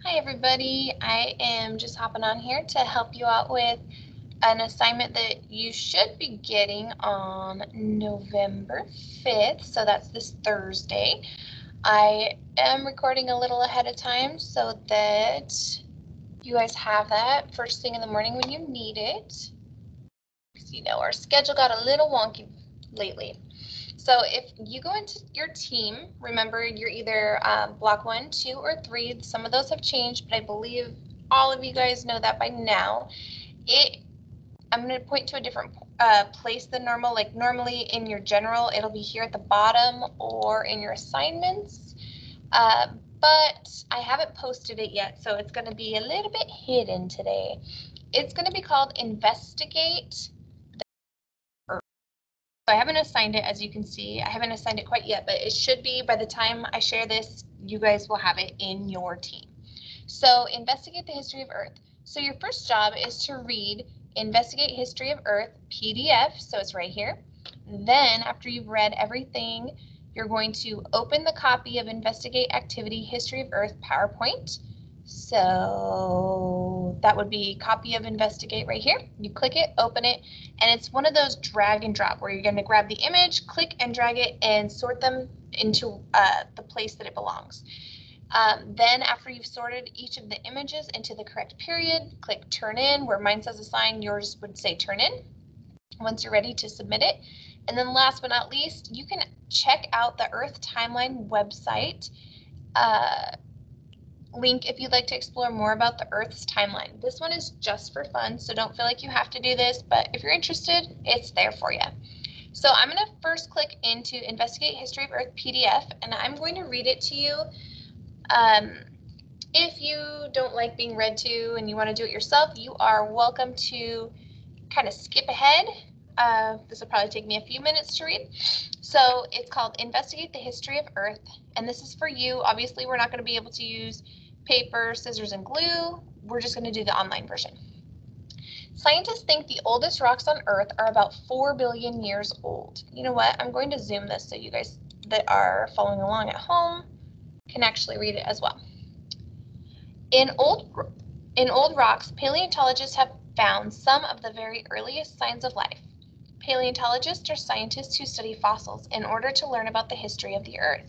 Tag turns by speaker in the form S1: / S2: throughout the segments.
S1: Hi everybody, I am just hopping on here to help you out with an assignment that you should be getting on November 5th, so that's this Thursday. I am recording a little ahead of time so that you guys have that first thing in the morning when you need it. Because you know our schedule got a little wonky lately. So if you go into your team, remember you're either block 1, 2, or 3. Some of those have changed, but I believe all of you guys know that by now. I'm going to point to a different place than normal. Like normally in your general, it'll be here at the bottom or in your assignments. But I haven't posted it yet, so it's going to be a little bit hidden today. It's going to be called Investigate. I haven't assigned it, as you can see. I haven't assigned it quite yet, but it should be by the time I share this, you guys will have it in your team. So investigate the history of Earth. So your first job is to read Investigate History of Earth PDF, so it's right here. Then after you've read everything, you're going to open the copy of Investigate Activity History of Earth PowerPoint. So that would be copy of Investigate right here. You click it, open it, and it's one of those drag and drop where you're going to grab the image, click and drag it, and sort them into the place that it belongs. Then after you've sorted each of the images into the correct period, click Turn In. Where mine says Assign, yours would say Turn In once you're ready to submit it. And then last but not least, you can check out the Earth Timeline website link if you'd like to explore more about the Earth's timeline. This one is just for fun, so don't feel like you have to do this, but if you're interested, it's there for you. So I'm going to first click into Investigate History of Earth PDF, and I'm going to read it to you. If you don't like being read to and you want to do it yourself, you are welcome to kind of skip ahead. This will probably take me a few minutes to read. So it's called Investigate the History of Earth, and this is for you. Obviously, we're not going to be able to use paper, scissors, and glue. We're just going to do the online version. Scientists think the oldest rocks on Earth are about 4 billion years old. You know what? I'm going to zoom this so you guys that are following along at home can actually read it as well. In old rocks, paleontologists have found some of the very earliest signs of life. Paleontologists are scientists who study fossils in order to learn about the history of the Earth.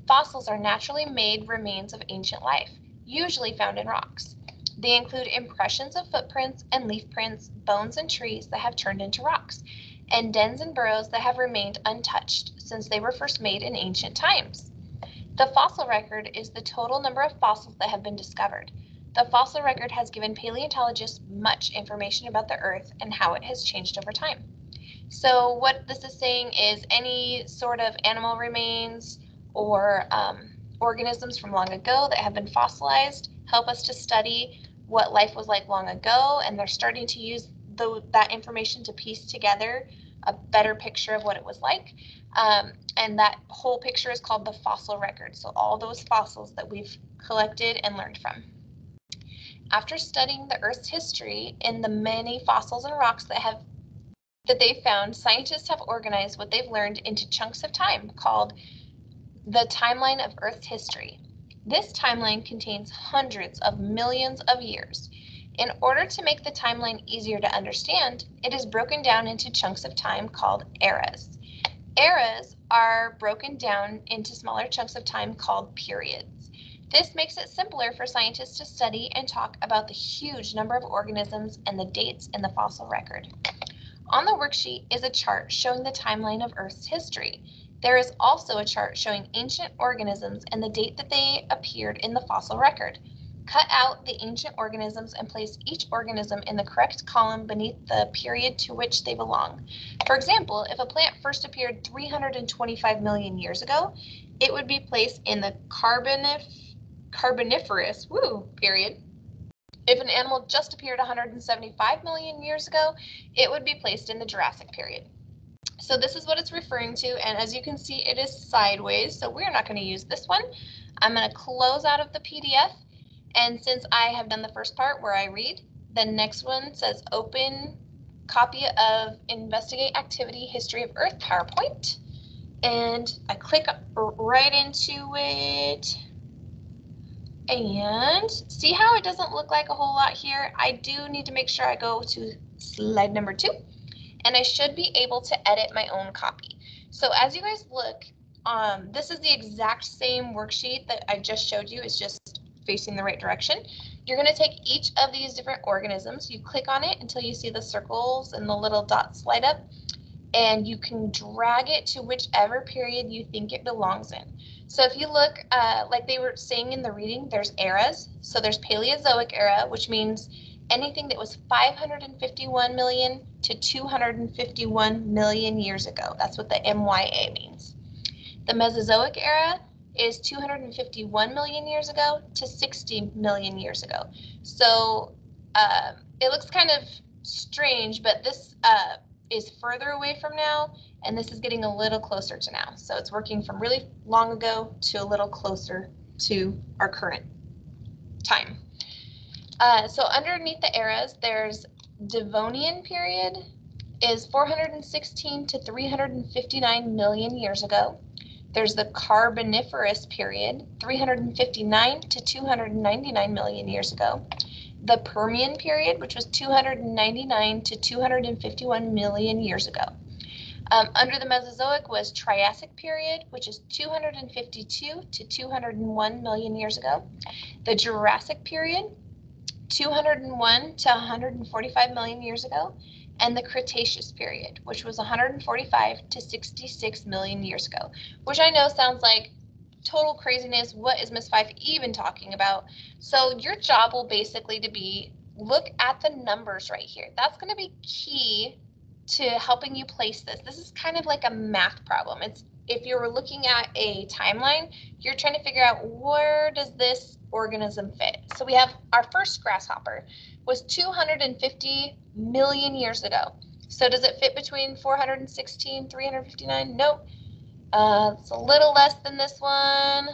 S1: Fossils are naturally made remains of ancient life, usually found in rocks. They include impressions of footprints and leaf prints, bones and trees that have turned into rocks, and dens and burrows that have remained untouched since they were first made in ancient times. The fossil record is the total number of fossils that have been discovered. The fossil record has given paleontologists much information about the Earth and how it has changed over time. So what this is saying is any sort of animal remains or organisms from long ago that have been fossilized help us to study what life was like long ago, and they're starting to use that information to piece together a better picture of what it was like. And that whole picture is called the fossil record. So all those fossils that we've collected and learned from. After studying the Earth's history in the many fossils and rocks that they found, scientists have organized what they've learned into chunks of time called the timeline of Earth's history. This timeline contains hundreds of millions of years. In order to make the timeline easier to understand, it is broken down into chunks of time called eras. Eras are broken down into smaller chunks of time called periods. This makes it simpler for scientists to study and talk about the huge number of organisms and the dates in the fossil record. On the worksheet is a chart showing the timeline of Earth's history. There is also a chart showing ancient organisms and the date that they appeared in the fossil record. Cut out the ancient organisms and place each organism in the correct column beneath the period to which they belong. For example, if a plant first appeared 325 million years ago, it would be placed in the Carboniferous period. If an animal just appeared 175 million years ago, it would be placed in the Jurassic period. So this is what it's referring to, and as you can see, it is sideways, so we're not going to use this one. I'm going to close out of the PDF, and since I have done the first part where I read, the next one says Open Copy of Investigate Activity History of Earth PowerPoint, and I click right into it. And see how it doesn't look like a whole lot here? I do need to make sure I go to slide number 2, and I should be able to edit my own copy. So as you guys look, this is the exact same worksheet that I just showed you. It's just facing the right direction. You're going to take each of these different organisms. You click on it until you see the circles and the little dots light up, and you can drag it to whichever period you think it belongs in. So if you look, like they were saying in the reading, there's eras. So there's Paleozoic era, which means anything that was 551 million to 251 million years ago. That's what the MYA means. The Mesozoic era is 251 million years ago to 60 million years ago. So it looks kind of strange, but this is further away from now, and this is getting a little closer to now. So it's working from really long ago to a little closer to our current time. So underneath the eras, there's Devonian period is 416 to 359 million years ago. There's the Carboniferous period, 359 to 299 million years ago. The Permian period, which was 299 to 251 million years ago. Under the Mesozoic was Triassic period, which is 252 to 201 million years ago. The Jurassic period, 201 to 145 million years ago. And the Cretaceous period, which was 145 to 66 million years ago, which I know sounds like total craziness. What is Miss Fife even talking about? So your job will basically to be, look at the numbers right here. That's going to be key to helping you place this. This is kind of like a math problem. It's, if you were looking at a timeline, you're trying to figure out where does this organism fit. So we have our first grasshopper was 250 million years ago. So does it fit between 416, 359? Nope. It's a little less than this one.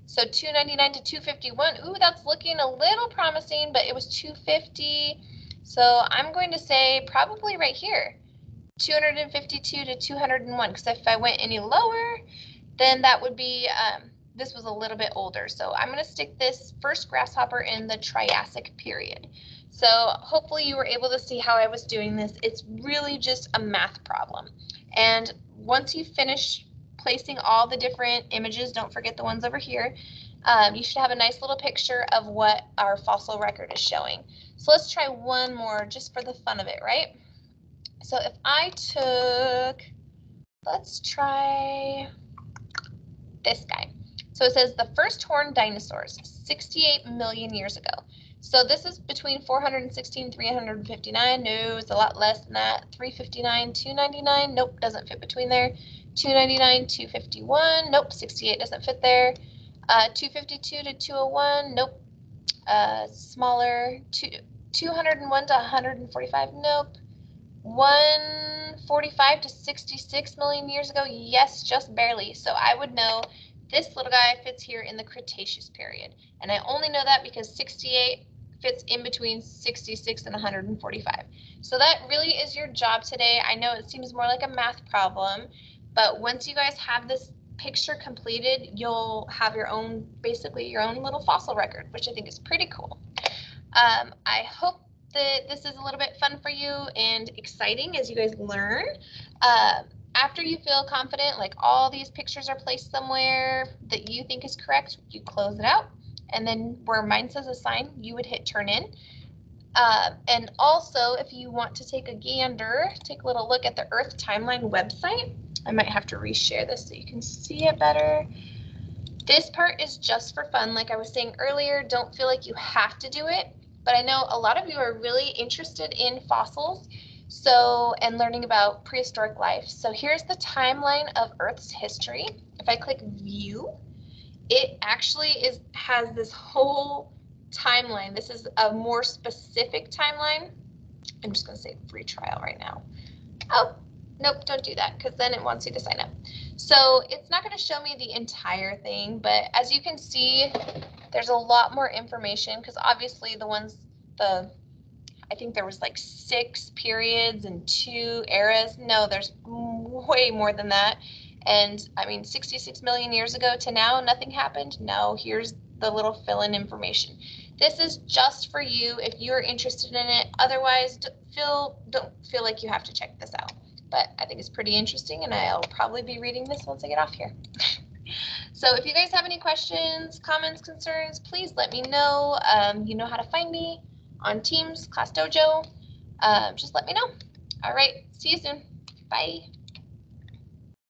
S1: So 299 to 251. Ooh, that's looking a little promising, but it was 250. So I'm going to say probably right here, 252 to 201, because if I went any lower, then that would be, this was a little bit older. So I'm going to stick this first grasshopper in the Triassic period. So hopefully you were able to see how I was doing this. It's really just a math problem. And once you finish placing all the different images, don't forget the ones over here, you should have a nice little picture of what our fossil record is showing. So let's try one more just for the fun of it, right? So if I took, let's try this guy. So it says the first horned dinosaurs, 68 million years ago. So this is between 416 and 359. No, it's a lot less than that. 359, 299. Nope, doesn't fit between there. 299, 251. Nope, 68 doesn't fit there. 252 to 201. Nope. Smaller. 201 to 145. Nope. 145 to 66 million years ago. Yes, just barely. So I would know this little guy fits here in the Cretaceous period. And I only know that because 68 fits in between 66 and 145. So that really is your job today. I know it seems more like a math problem, but once you guys have this picture completed, you'll have your own, basically your own little fossil record, which I think is pretty cool. I hope that this is a little bit fun for you and exciting as you guys learn. After you feel confident, like all these pictures are placed somewhere that you think is correct, you close it out. And then where mine says assign, you would hit turn in. And also, if you want to take a gander, take a little look at the Earth Timeline website. I might have to reshare this so you can see it better. This part is just for fun. Like I was saying earlier, don't feel like you have to do it. But I know a lot of you are really interested in fossils, and learning about prehistoric life. So here's the timeline of Earth's history. If I click view, it actually has this whole timeline. This is a more specific timeline. I'm just going to say free trial right now. Oh, nope, don't do that because then it wants you to sign up. So it's not going to show me the entire thing, but as you can see, there's a lot more information because obviously I think there was like 6 periods and 2 eras. No, there's way more than that. And I mean, 66 million years ago to now, nothing happened. No, here's the little fill-in information. This is just for you if you're interested in it. Otherwise, don't feel like you have to check this out. But I think it's pretty interesting, and I'll probably be reading this once I get off here. So if you guys have any questions, comments, concerns, please let me know. You know how to find me on Teams, Class Dojo. Just let me know. All right, see you soon. Bye.